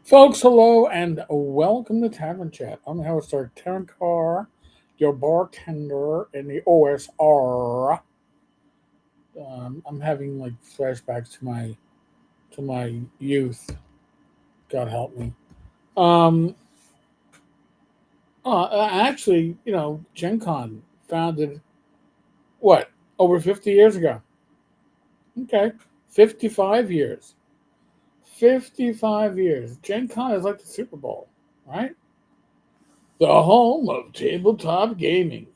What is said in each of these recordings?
Folks, hello and welcome to Tavern Chat. I'm your host, Tenkar, your bartender in the OSR. I'm having like flashbacks to my youth. God help me. Um, actually, Gen Con founded what over 50 years ago. Okay, 55 years. 55 years. Gen Con is like the Super Bowl, right? The home of tabletop gaming.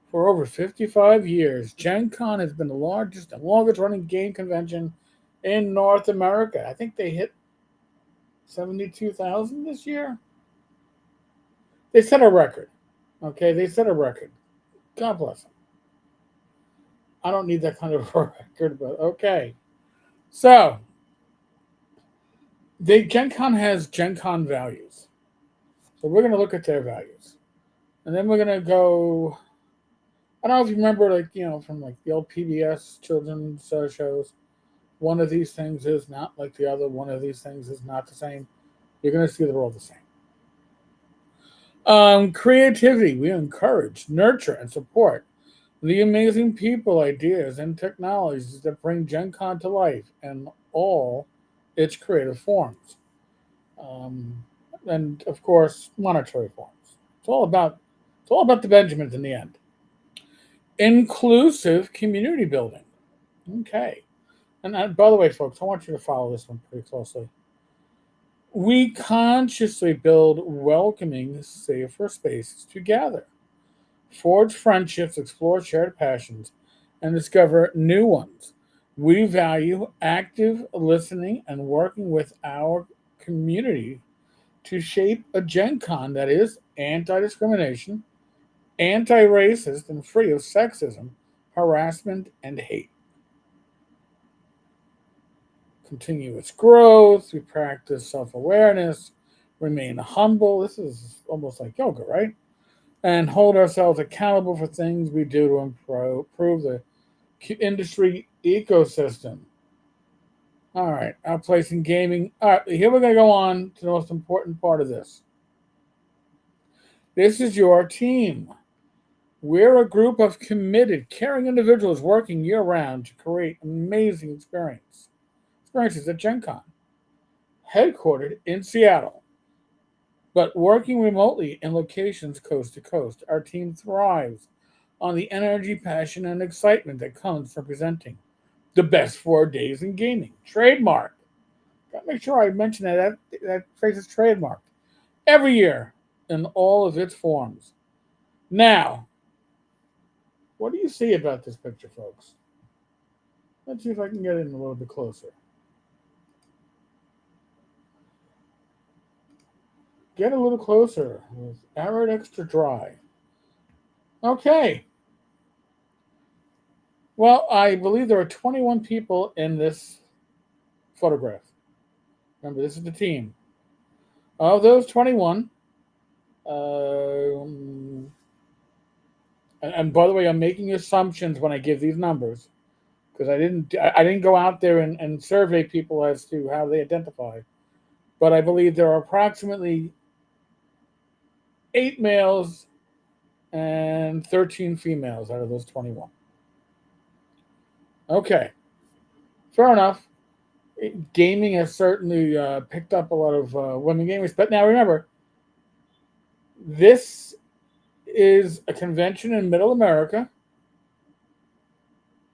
For over 55 years, Gen Con has been the largest and longest running game convention in North America. I think they hit 72,000 this year. They set a record. Okay, they set a record. God bless them. I don't need that kind of a record, but okay. So, Gen Con has Gen Con values. So, we're going to look at their values. And then we're going to go. I don't know if you remember, from like the old PBS children's shows. One of these things is not like the other. One of these things is not the same. You're going to see they're all the same. Creativity. We encourage, nurture, and support the amazing people, ideas, and technologies that bring Gen Con to life in all its creative forms. Um, and of course, monetary forms. It's all about the Benjamins in the end. Inclusive community building. Okay. And by the way, folks, I want you to follow this one pretty closely. We consciously build welcoming, safer spaces to gather, forge friendships, explore shared passions, and discover new ones. We value active listening and working with our community to shape a Gen Con that is anti discrimination, anti racist, and free of sexism, harassment, and hate. Continuous growth, we practice self awareness, remain humble. This is almost like yoga, right? And hold ourselves accountable for things we do to improve the industry ecosystem. All right, our place in gaming. All right, here we're going to go on to the most important part of this. This is your team. We're a group of committed, caring individuals working year round to create amazing experiences at Gen Con, headquartered in Seattle. But working remotely in locations coast to coast, our team thrives on the energy, passion, and excitement that comes from presenting the best 4 days in gaming. Trademark. Gotta make sure I mention that phrase is trademarked every year in all of its forms. Now, what do you see about this picture, folks? Let's see if I can get in a little bit closer. Get a little closer with Arid Extra Dry. Okay, well, I believe there are 21 people in this photograph. Remember, this is the team. Of those 21, and by the way, I'm making assumptions when I give these numbers because I didn't go out there and survey people as to how they identify. But I believe there are approximately 8 males and 13 females out of those 21. Okay, fair enough. Gaming has certainly picked up a lot of women gamers. But now remember, this is a convention in Middle America,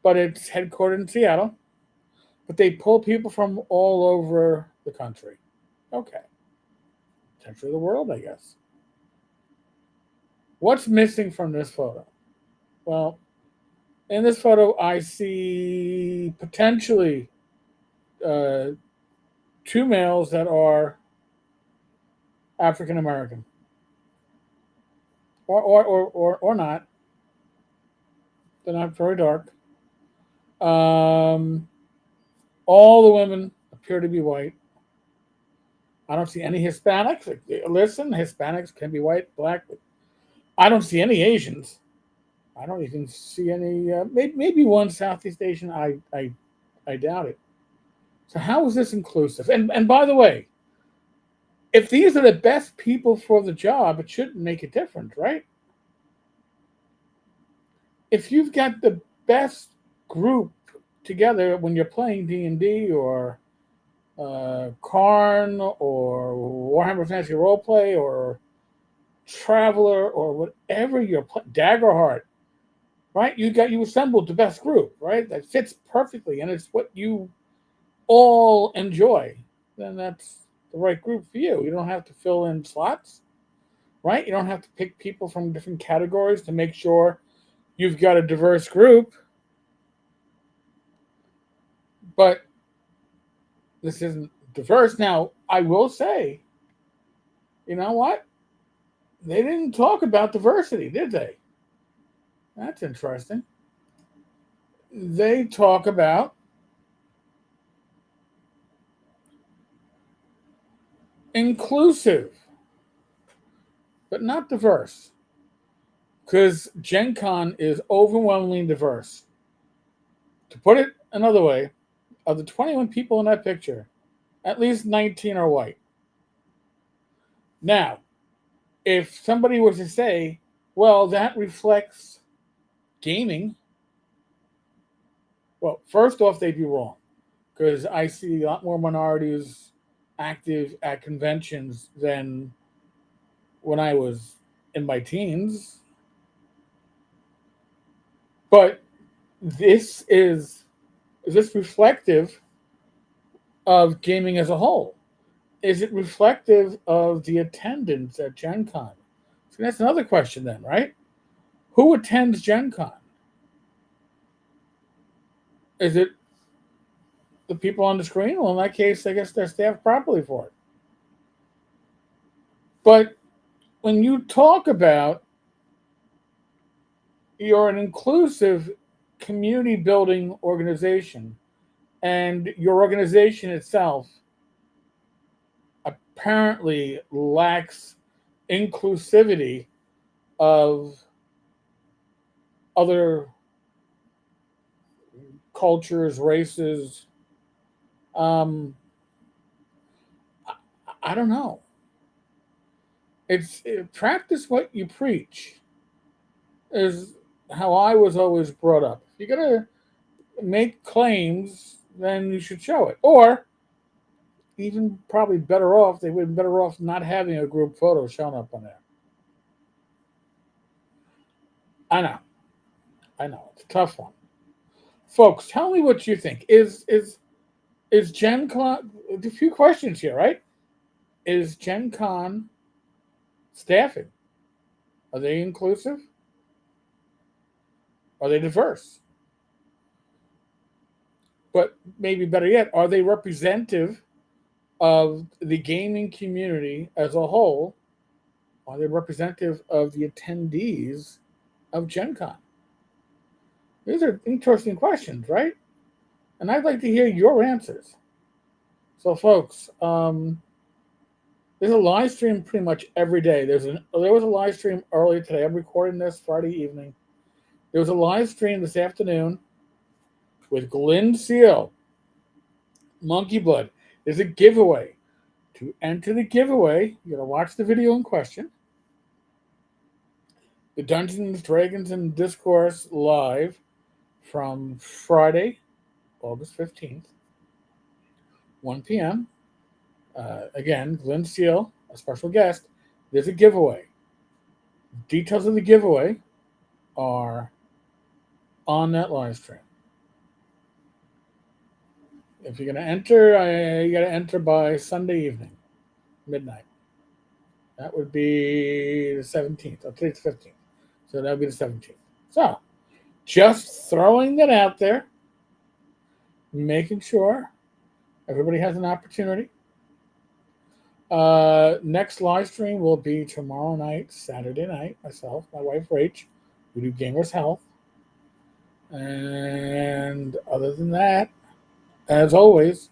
but it's headquartered in Seattle. But they pull people from all over the country. Okay, potentially the world, I guess. What's missing from this photo? Well, in this photo, I see potentially uh, two males that are African American, or not. They're not very dark. Um, all the women appear to be white. I don't see any Hispanics. Listen, Hispanics can be white, black, but I don't see any Asians. I don't even see any. Maybe one Southeast Asian. I doubt it. So how is this inclusive? And by the way, if these are the best people for the job, it shouldn't make a difference, right? If you've got the best group together when you're playing D&D or Karn or Warhammer Fantasy Roleplay or Traveler or whatever you're playing, Daggerheart, right? You assembled the best group, right? That fits perfectly, and it's what you all enjoy. Then that's the right group for you. You don't have to fill in slots, right? You don't have to pick people from different categories to make sure you've got a diverse group. But this isn't diverse. Now, I will say, you know what? They didn't talk about diversity, did they? That's interesting. They talk about inclusive, but not diverse. Because Gen Con is overwhelmingly diverse. To put it another way, of the 21 people in that picture, at least 19 are white. Now, if somebody was to say, well, that reflects gaming, well, first off, they'd be wrong. Because I see a lot more minorities active at conventions than when I was in my teens. But this is this reflective of gaming as a whole? Is it reflective of the attendance at Gen Con? So that's another question then, right? Who attends Gen Con? Is it the people on the screen? Well, in that case, I guess they're staffed properly for it. But when you talk about you're an inclusive community building organization and your organization itself apparently lacks inclusivity of other cultures, races. Um, I don't know. Practice what you preach is how I was always brought up. If you're gonna make claims, then you should show it. Or even probably better off, they would have been better off not having a group photo shown up on there. I know, I know, it's a tough one. Folks, tell me what you think. Is Gen Con a few questions here, right? Is Gen Con staffing? Are they inclusive? Are they diverse? But maybe better yet, are they representative of the gaming community as a whole? Are they representative of the attendees of Gen Con? These are interesting questions, right? And I'd like to hear your answers. So, folks, there's a live stream pretty much every day. There was a live stream earlier today. I'm recording this Friday evening. There was a live stream this afternoon with Glenn Seal, Monkey Blood. There's a giveaway. To enter the giveaway, you got to watch the video in question. The Dungeons, Dragons, and Discourse live from Friday, August 15th, 1 p.m. Again, Glenn Seal, a special guest. There's a giveaway. Details of the giveaway are on that live stream. If you're going to enter, you got to enter by Sunday evening, midnight. That would be the 17th. Oh, today's the 15th. So that would be the 17th. So, just throwing that out there, making sure everybody has an opportunity. Next live stream will be tomorrow night, Saturday night. Myself, my wife Rach, we do Gamers Health. And other than that, as always,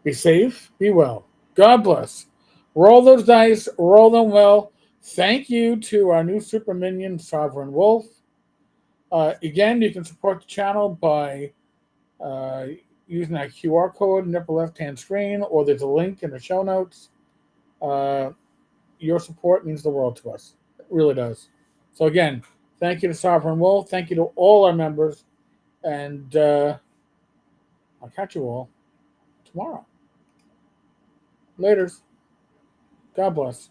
be safe, be well. God bless. Roll those dice, roll them well. Thank you to our new super minion, Sovereign Wolf. Again, you can support the channel by using that QR code in the upper left-hand screen, or there's a link in the show notes. Your support means the world to us. It really does. So again, thank you to Sovereign Wolf. Thank you to all our members. And I'll catch you all tomorrow. Laters. God bless.